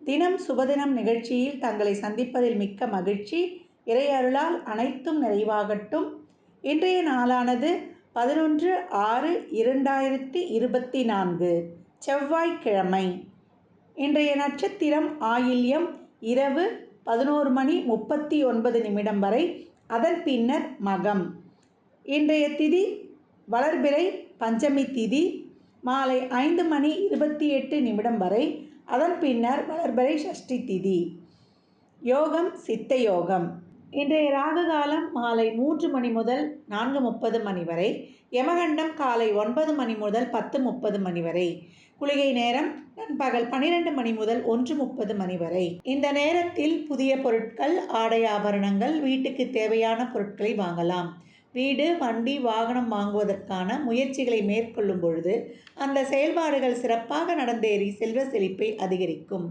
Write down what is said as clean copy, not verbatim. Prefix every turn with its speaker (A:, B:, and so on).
A: தினம் சுபதினம் நிகழ்ச்சியில் தங்களை சந்திப்பதில் மிக்க மகிழ்ச்சி. இறையருளால் அனைத்தும் நிறைவாகட்டும். இன்றைய நாளானது 11/6/2024 செவ்வாய்க்கிழமை. இன்றைய நட்சத்திரம் ஆயில்யம். இரவு 11:39 வரை. அதன் பின்னர் மகம். இன்றைய திதி வளர்பிறை பஞ்சமி திதி. மாலை 5:28 வரை. அதன் பின்னர் வளர்பிறை சஷ்டி திதி. யோகம் சித்த யோகம். இன்றைய ராகு காலம் மாலை 3 மணி முதல் 4:30 மணி வரை. யமகண்டம் காலை 9 மணி முதல் 10:30 மணி வரை. குளிகை நேரம் நண்பகல் 12 மணி முதல் 1:30 மணி வரை. இந்த நேரத்தில் புதிய பொருட்கள், ஆடை ஆபரணங்கள், வீட்டுக்கு தேவையான பொருட்களை வாங்கலாம். வீடு, வண்டி, வாகனம் வாங்குவதற்கான முயற்சிகளை மேற்கொள்ளும் பொழுது அந்த செயல்பாடுகள் சிறப்பாக நடந்தேறி செல்வ செழிப்பை அதிகரிக்கும்.